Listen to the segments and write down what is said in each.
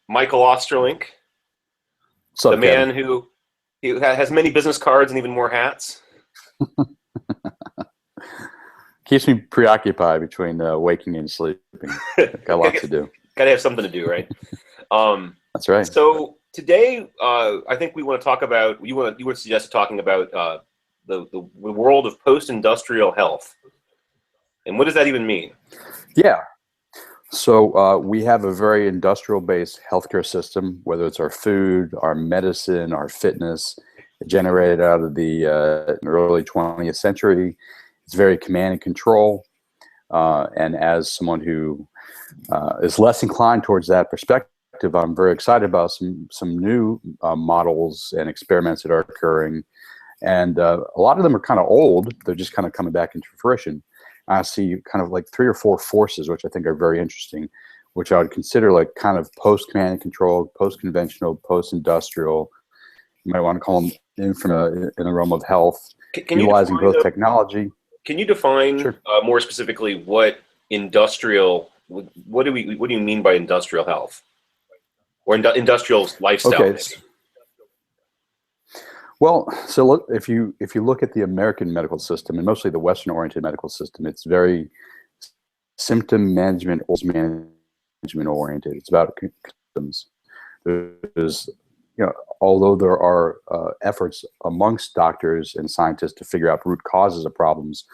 Michael Ostrolenk, What's the up, Kevin? man who has many business cards and even more hats. Keeps me preoccupied between waking and sleeping. Got a lot to do. Got to have something to do, right? That's right. So today, I think we want to talk about. You were suggested talking about the world of post-industrial health, and what does that even mean? Yeah. So we have a very industrial-based healthcare system, whether it's our food, our medicine, our fitness, generated out of the early 20th century. It's very command and control. And as someone who is less inclined towards that perspective, I'm very excited about some new models and experiments that are occurring. And a lot of them are kind of old. They're just kind of coming back into fruition. I see kind of like 3 or 4 forces, which I think are very interesting, which I would consider like kind of post-command and control, post-conventional, post-industrial. You might want to call them in the realm of health, Can you utilizing define both technology. Can you define Sure. more specifically what industrial? What do you mean by industrial health or industrial lifestyle? Okay. Well, so look, if you look at the American medical system, and mostly the Western-oriented medical system, it's very symptom management oriented. It's about symptoms. There's, although there are efforts amongst doctors and scientists to figure out root causes of problems,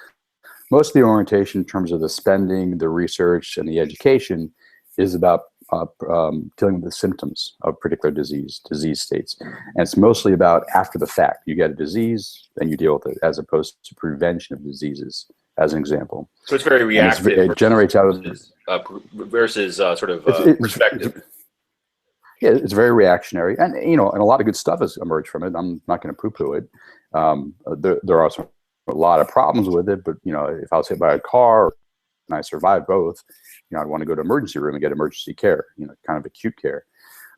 most of the orientation in terms of the spending, the research, and the education is about dealing with the symptoms of particular disease states. And it's mostly about after the fact. You get a disease, then you deal with it, as opposed to prevention of diseases, as an example. So it's very reactive. It generates out of versus sort of perspective. It's very reactionary, and and a lot of good stuff has emerged from it. I'm not going to poo-poo it. There are a lot of problems with it, but if I was hit by a car and I survived both, I'd want to go to emergency room and get emergency care, kind of acute care.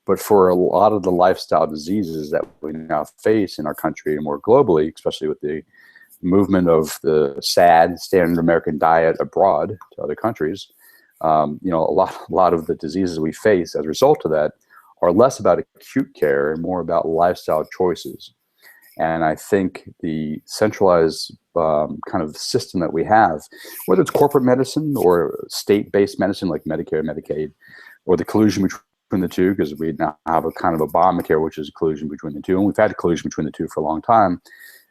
But for a lot of the lifestyle diseases that we now face in our country and more globally, especially with the movement of the SAD, Standard American Diet, abroad to other countries, a lot of the diseases we face as a result of that are less about acute care and more about lifestyle choices. And I think the centralized kind of system that we have, whether it's corporate medicine or state-based medicine like Medicare, Medicaid, or the collusion between the two, because we now have a kind of Obamacare, which is a collusion between the two, and we've had a collusion between the two for a long time,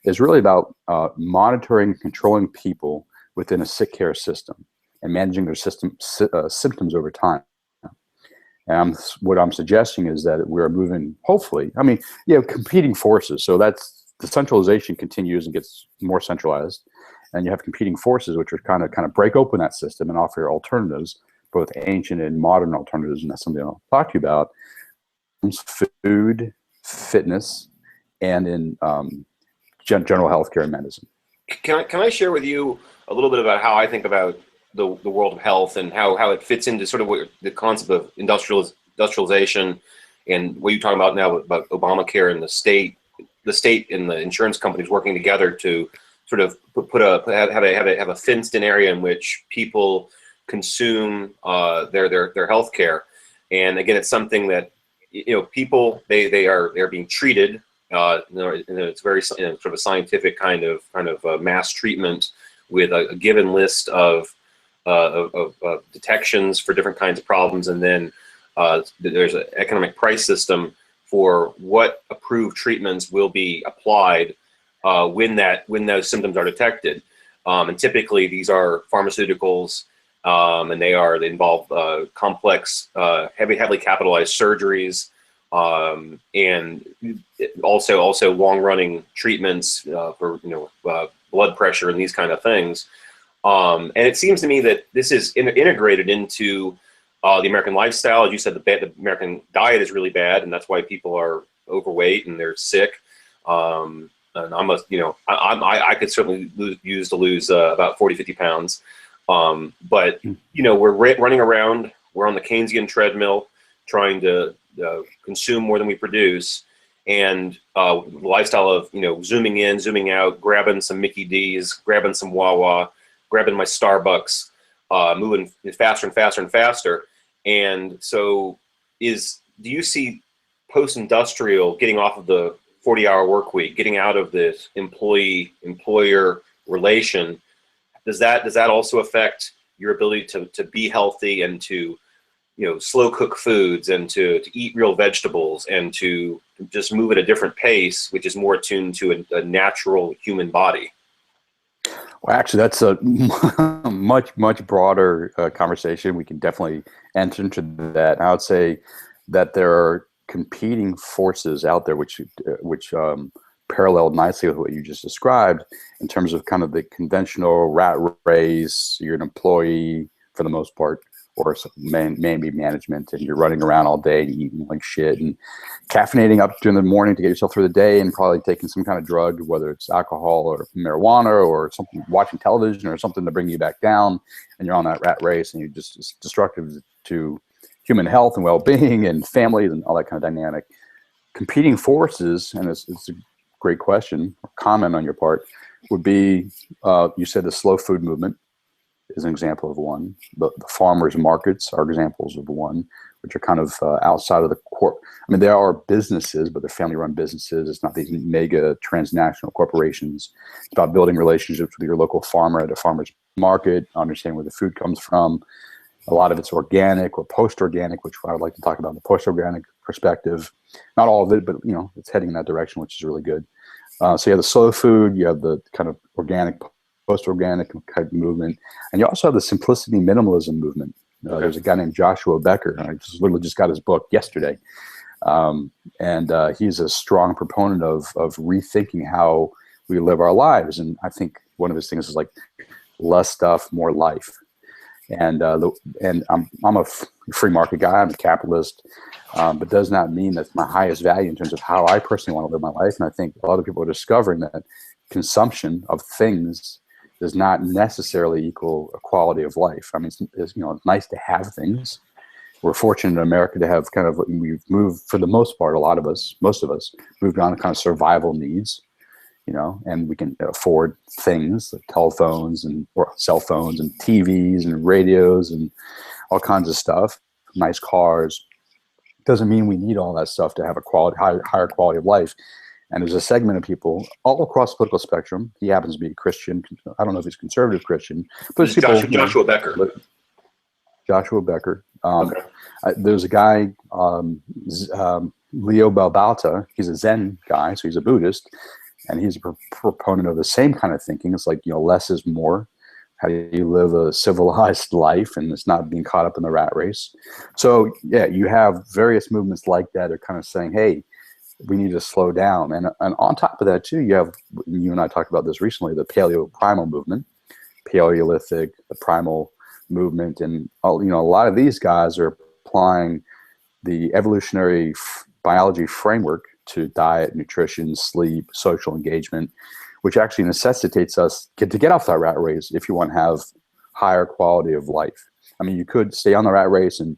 is really about monitoring, controlling people within a sick care system and managing their symptoms over time. And what I'm suggesting is that we're moving, hopefully, competing forces. So that's the centralization continues and gets more centralized, and you have competing forces which are kind of break open that system and offer alternatives, both ancient and modern alternatives, and that's something I'll talk to you about. Food, fitness, and in general healthcare and medicine. Can I share with you a little bit about how I think about the world of health and how it fits into sort of what the concept of industrialization and what you're talking about now about Obamacare and the state and the insurance companies working together to sort of have a fenced-in area in which people consume their health care. And again, it's something that people they're being treated. It's very sort of a scientific kind of mass treatment with a given list of detections for different kinds of problems, and then there's an economic price system for what approved treatments will be applied when those symptoms are detected. And typically these are pharmaceuticals, and they involve complex, heavily capitalized surgeries, and also long-running treatments for blood pressure and these kind of things. And it seems to me that this is integrated into the American lifestyle. As you said, the American diet is really bad, and that's why people are overweight and they're sick. And I could certainly use to lose about 40, 50 pounds. But we're running around. We're on the Keynesian treadmill, trying to consume more than we produce, and the lifestyle of zooming in, zooming out, grabbing some Mickey D's, grabbing some Wawa, grabbing my Starbucks, moving faster and faster and faster. And so is do you see post-industrial getting off of the 40-hour work week, getting out of this employee-employer relation? Does that also affect your ability to be healthy and to, slow cook foods and to eat real vegetables and to just move at a different pace, which is more attuned to a natural human body? Well, actually, that's a much broader conversation. We can definitely enter into that. I would say that there are competing forces out there which parallel nicely with what you just described in terms of kind of the conventional rat race. You're an employee for the most part, or maybe management, and you're running around all day and eating like shit and caffeinating up during the morning to get yourself through the day, and probably taking some kind of drug, whether it's alcohol or marijuana or something, watching television or something to bring you back down. And you're on that rat race, and it's destructive to human health and well-being and family and all that kind of dynamic. Competing forces, and it's a great question, or comment on your part, would be, you said the slow food movement is an example of one. The farmers markets are examples of one, which are kind of outside of the I mean, there are businesses, but they're family-run businesses. It's not these mega transnational corporations. It's about building relationships with your local farmer at a farmer's market, understanding where the food comes from. A lot of it's organic or post-organic, which I would like to talk about the post-organic perspective. Not all of it, but it's heading in that direction, which is really good. So you have the slow food, you have the kind of organic, post-organic type movement, and you also have the simplicity minimalism movement. Okay. There's a guy named Joshua Becker, and I literally just got his book yesterday, and he's a strong proponent of rethinking how we live our lives. And I think one of his things is like less stuff, more life. And I'm a free market guy. I'm a capitalist, but does not mean that's my highest value in terms of how I personally want to live my life. And I think a lot of people are discovering that consumption of things does not necessarily equal a quality of life. I mean, it's nice to have things. We're fortunate in America to have we've moved, for the most part, most of us moved on to kind of survival needs, and we can afford things like telephones or cell phones and TVs and radios and all kinds of stuff, nice cars. Doesn't mean we need all that stuff to have a higher quality of life. And there's a segment of people all across the political spectrum. He happens to be a Christian. I don't know if he's conservative Christian, but there's people, Joshua Becker. Joshua Becker. Okay. There's a guy, Leo Babauta. He's a Zen guy, so he's a Buddhist, and he's a proponent of the same kind of thinking. It's like, less is more. How do you live a civilized life, and it's not being caught up in the rat race? So yeah, you have various movements like that are kind of saying, hey, we need to slow down. And on top of that too, you and I talked about this recently, the paleo-primal movement, Paleolithic, the primal movement. And a lot of these guys are applying the evolutionary biology framework to diet, nutrition, sleep, social engagement, which actually necessitates us to get off that rat race if you want to have higher quality of life. I mean, you could stay on the rat race and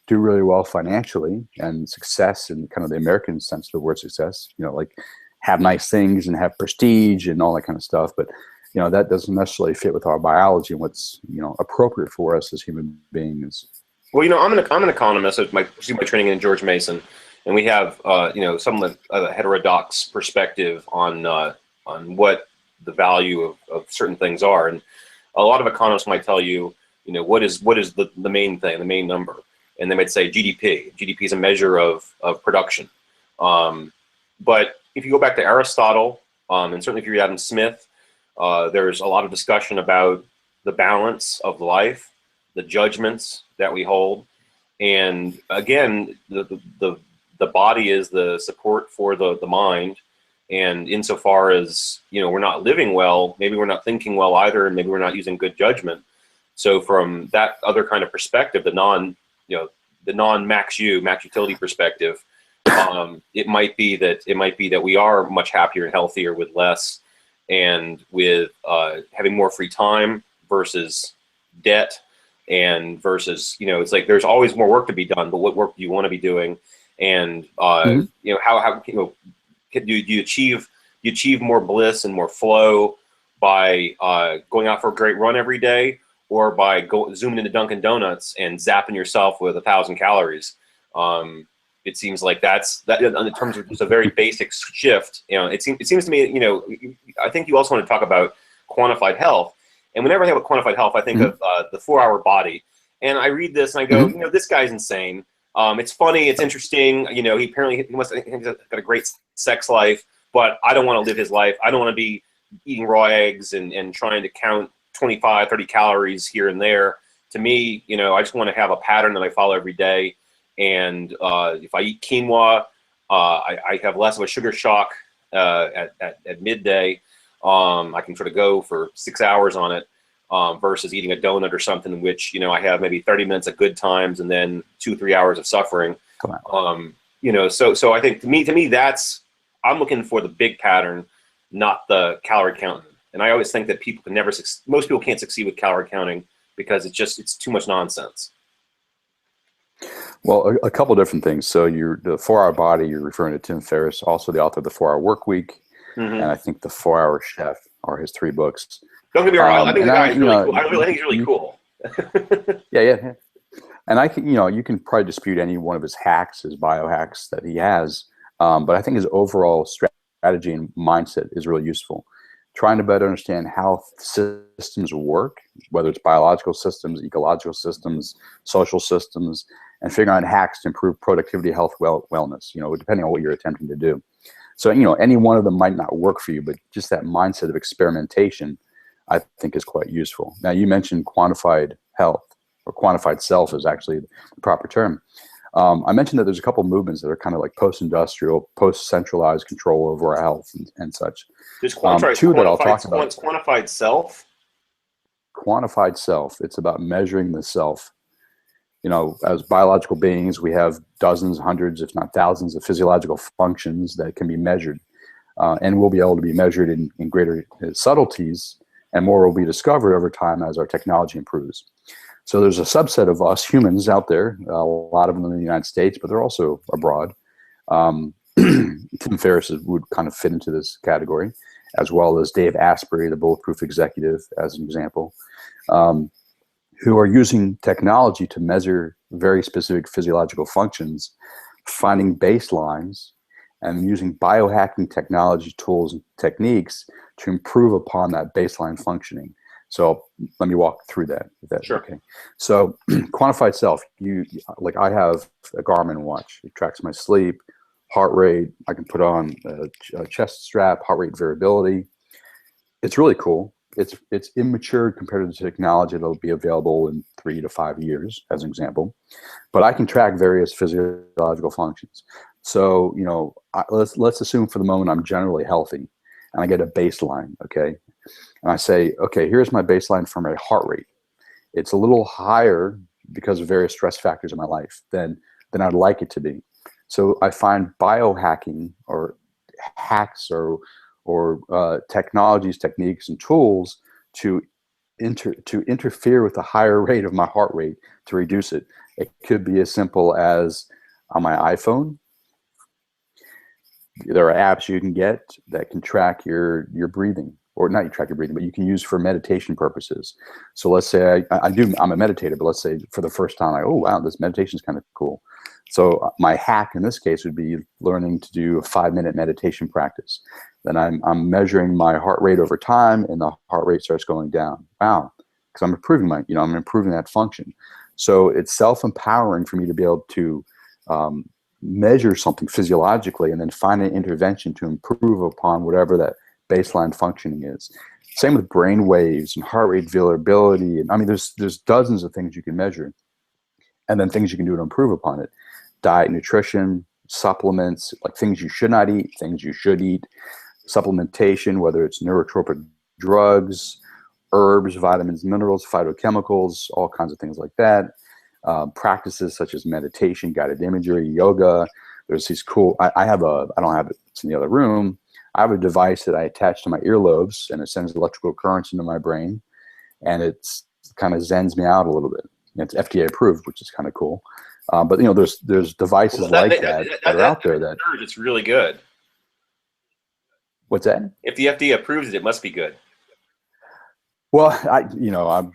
do really well financially and success in kind of the American sense of the word success, like have nice things and have prestige and all that kind of stuff. But, that doesn't necessarily fit with our biology and what's, appropriate for us as human beings. Well, I'm an economist. My training in George Mason, and we have, some of the heterodox perspective on what the value of certain things are. And a lot of economists might tell you, what is the main thing, the main number. And they might say GDP. GDP is a measure of production. But if you go back to Aristotle, and certainly if you read Adam Smith, there's a lot of discussion about the balance of life, the judgments that we hold. And again, the body is the support for the mind. And insofar as, we're not living well, maybe we're not thinking well either, and maybe we're not using good judgment. So from that other kind of perspective, the non-max utility perspective, it might be that we are much happier and healthier with less, and with having more free time versus debt, and versus, it's like there's always more work to be done, but what work do you want to be doing? And how do you achieve more bliss and more flow by going out for a great run every day, or by zooming into Dunkin' Donuts and zapping yourself with 1,000 calories? It seems like that's that in terms of just a very basic shift. It seems to me, I think you also want to talk about quantified health. And whenever I think about quantified health, I think of the 4-Hour Body. And I read this and I go, this guy's insane. It's funny, it's interesting. He apparently he's got a great sex life, but I don't want to live his life. I don't want to be eating raw eggs and trying to count 25, 30 calories here and there. To me, I just want to have a pattern that I follow every day. And if I eat quinoa, I have less of a sugar shock at midday. I can sort of go for 6 hours on it versus eating a donut or something in which, I have maybe 30 minutes of good times and then 2-3 hours of suffering. So I think to me, that's, I'm looking for the big pattern, not the calorie counting. And I always think that people can never, most people can't succeed with calorie counting because it's too much nonsense. Well, a couple different things. So the 4-Hour Body, you're referring to Tim Ferriss, also the author of the 4-Hour Work Week, and I think the 4-Hour Chef are his 3 books. Don't get me wrong. I think the guy's really cool. I think he's really cool. Yeah. And I can, you can probably dispute any one of his hacks, his biohacks that he has, but I think his overall strategy and mindset is really useful. Trying to better understand how systems work, whether it's biological systems, ecological systems, social systems, and figuring out hacks to improve productivity, health, wellness, depending on what you're attempting to do. So, any one of them might not work for you, but just that mindset of experimentation, I think, is quite useful. Now, you mentioned quantified health, or quantified self is actually the proper term. I mentioned that there's a couple of movements that are kind of like post-industrial, post-centralized control over our health and such. There's two that I'll talk about. What's quantified self? Quantified self. It's about measuring the self. As biological beings, we have dozens, hundreds, if not thousands of physiological functions that can be measured. And will be able to be measured in greater subtleties, and more will be discovered over time as our technology improves. So there's a subset of us humans out there, a lot of them in the United States, but they're also abroad. Tim Ferriss would kind of fit into this category, as well as Dave Asprey, the Bulletproof Executive, as an example, who are using technology to measure very specific physiological functions, finding baselines, and using biohacking technology tools and techniques to improve upon that baseline functioning. So let me walk through that. If that's sure. Okay. So quantified self, I have a Garmin watch. It tracks my sleep, heart rate. I can put on a chest strap, heart rate variability. It's really cool. It's immature compared to the technology that'll be available in 3 to 5 years, as an example. But I can track various physiological functions. So, let's assume for the moment I'm generally healthy, and I get a baseline, okay? And I say, okay, here's my baseline for my heart rate. It's a little higher because of various stress factors in my life than I'd like it to be. So I find biohacking or hacks or technologies, techniques, and tools to interfere with the higher rate of my heart rate to reduce it. It could be as simple as on my iPhone. There are apps you can get that can track your breathing, or not you track your breathing, but you can use for meditation purposes. So let's say I'm a meditator, but let's say for the first time, oh wow, this meditation is kind of cool. So my hack in this case would be learning to do a 5-minute meditation practice. Then I'm measuring my heart rate over time, and the heart rate starts going down. Wow, because I'm improving I'm improving that function. So it's self-empowering for me to be able to measure something physiologically and then find an intervention to improve upon whatever that baseline functioning is. Same with brain waves and heart rate variability. And there's dozens of things you can measure, and then things you can do to improve upon it. Diet, nutrition, supplements, like things you should not eat, things you should eat, supplementation, whether it's neurotropic drugs, herbs, vitamins, minerals, phytochemicals, all kinds of things like that. Practices such as meditation, guided imagery, yoga. There's these cool, I don't have it, it's in the other room. I have a device that I attach to my earlobes, and it sends electrical currents into my brain, and it's kind of zens me out a little bit. It's FDA approved, which is kind of cool. But there's devices that are out there that it's really good. What's that? If the FDA approves it, it must be good. Well, no.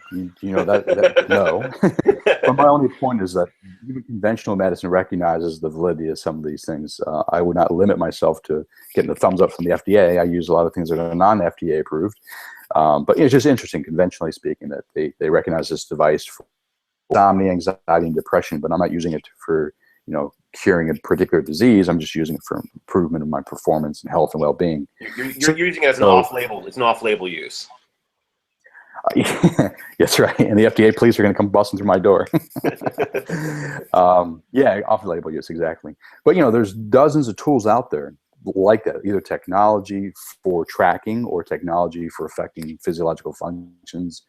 But my only point is that even conventional medicine recognizes the validity of some of these things. I would not limit myself to getting the thumbs up from the FDA. I use a lot of things that are non-FDA approved. But it's just interesting, conventionally speaking, that they recognize this device for insomnia, anxiety, and depression, but I'm not using it for, curing a particular disease. I'm just using it for improvement of my performance and health and well-being. You're using it as an off-label. It's an off-label use. That's right. And the FDA police are going to come busting through my door. Yeah, off-label use, exactly. But, there's dozens of tools out there like that, either technology for tracking or technology for affecting physiological functions,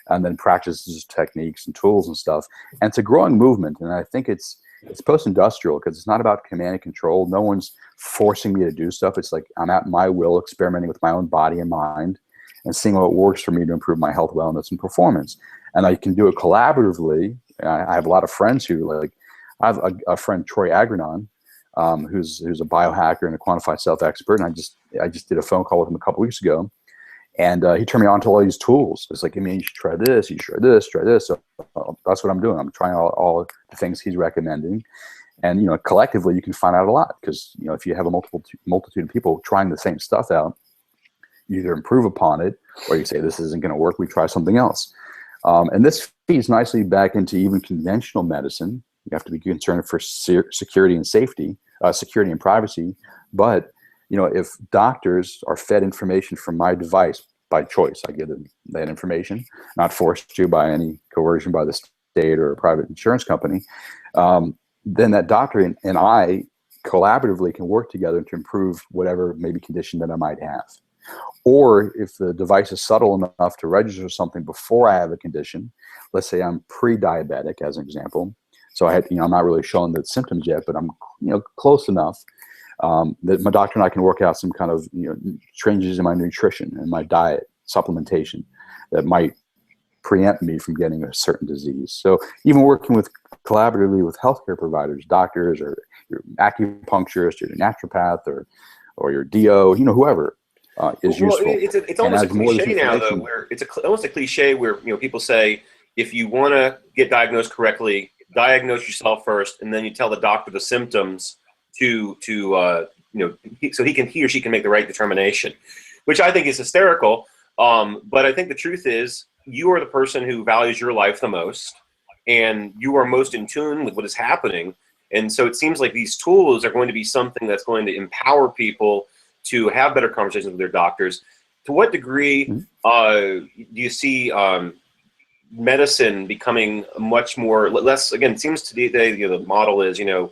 and then practices, techniques, and tools and stuff. And it's a growing movement, and I think it's post-industrial because it's not about command and control. No one's forcing me to do stuff. It's like I'm at my will, experimenting with my own body and mind and seeing what works for me to improve my health, wellness, and performance. And I can do it collaboratively. I have a lot of friends who, I have a friend, Troy Agrenon, who's a biohacker and a quantified self expert. And I just did a phone call with him a couple weeks ago. And he turned me on to all these tools. It's like, you should try this, you should try this, try this. So that's what I'm doing. I'm trying all the things he's recommending. And, collectively, you can find out a lot because, if you have a multitude of people trying the same stuff out, you either improve upon it or you say, this isn't going to work, we try something else. And this feeds nicely back into even conventional medicine. You have to be concerned for security and safety, security and privacy. But, if doctors are fed information from my device by choice, I give them that information, not forced to by any coercion by the state or a private insurance company, then that doctor and I collaboratively can work together to improve whatever maybe condition that I might have. Or if the device is subtle enough to register something before I have a condition, let's say I'm pre-diabetic as an example. So I'm not really showing the symptoms yet, but I'm, close enough that my doctor and I can work out some kind of, changes in my nutrition and my diet, supplementation that might preempt me from getting a certain disease. So even working collaboratively with healthcare providers, doctors, or your acupuncturist, or your naturopath, or your DO, whoever. Is useful. It's almost a cliche now, though, where it's almost a cliche where people say if you want to get diagnosed correctly, diagnose yourself first, and then you tell the doctor the symptoms so he or she can make the right determination, which I think is hysterical. But I think the truth is you are the person who values your life the most, and you are most in tune with what is happening. And so it seems like these tools are going to be something that's going to empower people to have better conversations with their doctors. To what degree do you see medicine becoming much more less? Again, it seems to be the model is you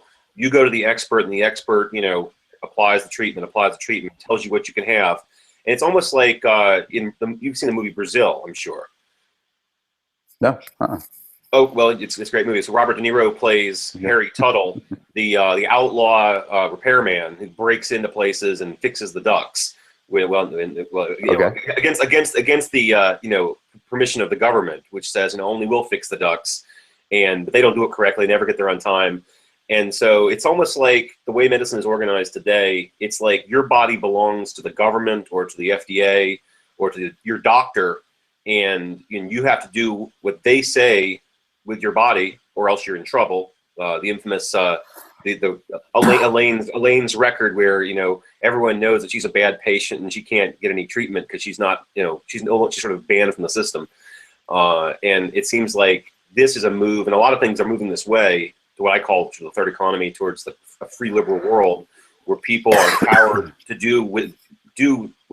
go to the expert and the expert applies the treatment, tells you what you can have, and it's almost like you've seen the movie Brazil, I'm sure. No. Oh well, it's a great movie. So Robert De Niro plays Harry Tuttle, the outlaw repairman who breaks into places and fixes the ducts. Against the permission of the government, which says only we'll fix the ducts, but they don't do it correctly, they never get there on time. And so it's almost like the way medicine is organized today. It's like your body belongs to the government or to the FDA or to your doctor, and you have to do what they say with your body, or else you're in trouble. The infamous Elaine's record, where everyone knows that she's a bad patient and she can't get any treatment because she's not, she's sort of banned from the system. And it seems like this is a move, and a lot of things are moving this way to what I call the third economy, towards a free liberal world where people are empowered to do what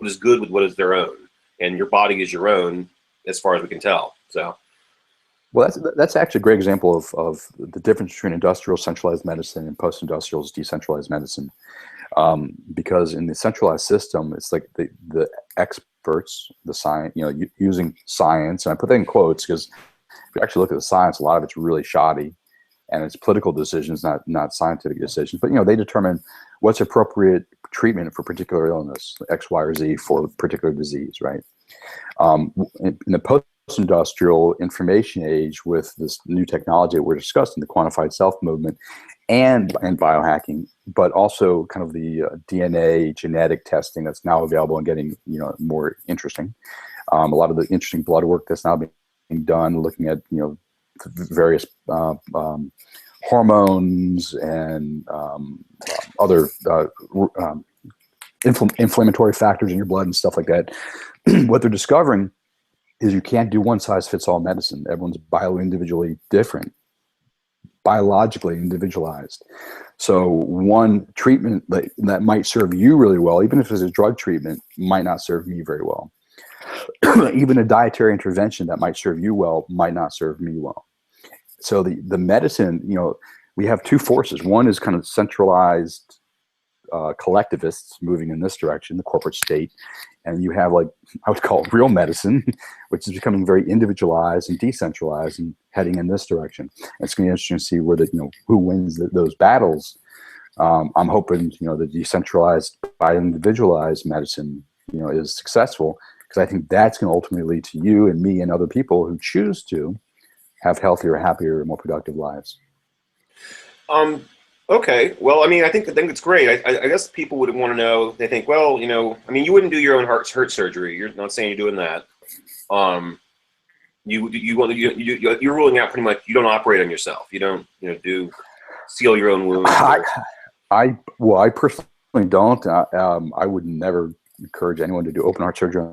is good with what is their own, and your body is your own as far as we can tell. So. Well, that's actually a great example of the difference between industrial centralized medicine and post-industrial decentralized medicine. Because in the centralized system, it's like the experts, the science, using science, and I put that in quotes because if you actually look at the science, a lot of it's really shoddy, and it's political decisions, not scientific decisions. But they determine what's appropriate treatment for particular illness, X, Y, or Z for a particular disease, right? In the post-industrial information age, with this new technology that we're discussing, the quantified self movement and biohacking, but also kind of the DNA genetic testing that's now available and getting more interesting. A lot of the interesting blood work that's now being done, looking at various hormones and other inflammatory factors in your blood and stuff like that. What they're discovering is you can't do one size fits all medicine. Everyone's individually different, biologically individualized. So one treatment that might serve you really well, even if it's a drug treatment, might not serve me very well. Even a dietary intervention that might serve you well might not serve me well. So the medicine, we have two forces. One is kind of centralized collectivists moving in this direction, the corporate state. And you have, like, I would call it real medicine, which is becoming very individualized and decentralized and heading in this direction. It's going to be interesting to see where who wins those battles. I'm hoping, the decentralized by individualized medicine, is successful, because I think that's going to ultimately lead to you and me and other people who choose to have healthier, happier, more productive lives. Okay. Well, I mean, I think it's great. I guess people would want to know. They think, well, I mean, you wouldn't do your own heart surgery. You're not saying you're doing that. You're ruling out pretty much. You don't operate on yourself. You don't, do seal your own wounds. I personally don't. I would never encourage anyone to do open heart surgery.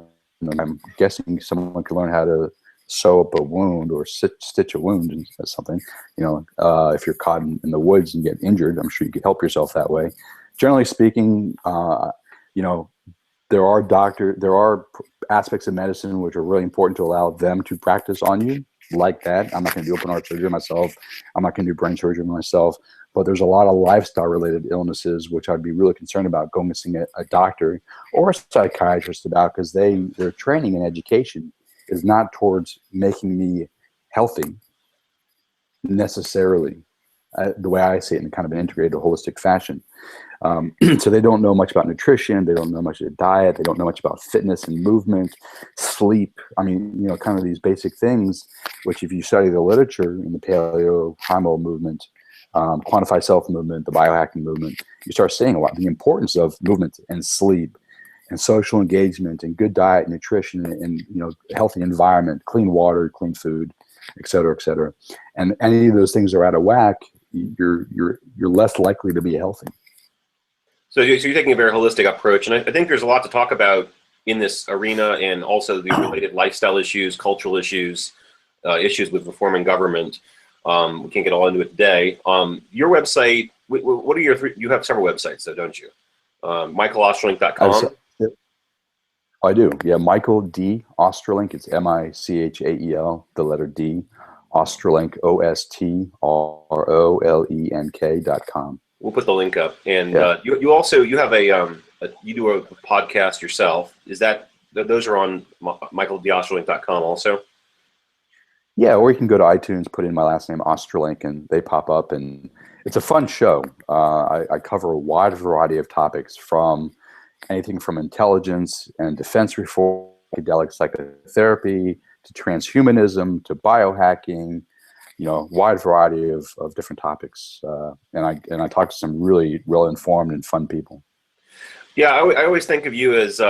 I'm guessing someone could learn how to sew up a wound or stitch a wound and something. If you're caught in the woods and get injured, I'm sure you could help yourself that way. Generally speaking, there are aspects of medicine which are really important to allow them to practice on you, like that. I'm not going to do open heart surgery myself. I'm not going to do brain surgery myself. But there's a lot of lifestyle-related illnesses which I'd be really concerned about going and seeing a doctor or a psychiatrist about, because their training and education is not towards making me healthy necessarily, the way I see it, in kind of an integrated, holistic fashion. So they don't know much about nutrition. They don't know much about diet. They don't know much about fitness and movement, sleep. I mean, kind of these basic things, which if you study the literature in the paleo primal movement, quantified self movement, the biohacking movement, you start seeing a lot the importance of movement and sleep and social engagement and good diet, nutrition, and healthy environment, clean water, clean food, et cetera, et cetera. And any of those things are out of whack, you're less likely to be healthy. So you're taking a very holistic approach, and I think there's a lot to talk about in this arena, and also the related lifestyle issues, cultural issues, issues with reforming government. We can't get all into it today. Your website, what are you have several websites though, don't you? MichaelOstrolenk.com. I do. Yeah. Michael D. Ostrolenk. It's Michael, the letter D, Ostrolenk, OSTROLENK.com. We'll put the link up. And you also, you have you do a podcast yourself. Those are on MichaelDOstrolenk.com also? Yeah, or you can go to iTunes, put in my last name, Ostrolenk, and they pop up. And it's a fun show. I cover a wide variety of topics, from anything from intelligence and defense reform, psychedelic psychotherapy, to transhumanism, to biohacking, wide variety of different topics. And I talk to some really well-informed and fun people. Yeah, I always think of you as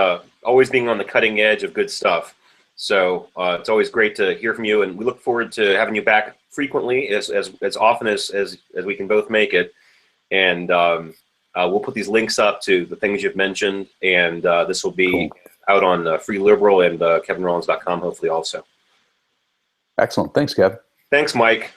always being on the cutting edge of good stuff. So it's always great to hear from you, and we look forward to having you back frequently, as often as we can both make it. And we'll put these links up to the things you've mentioned, and this will be out on Free Liberal and KevinRollins.com hopefully also. Excellent. Thanks, Kev. Thanks, Mike.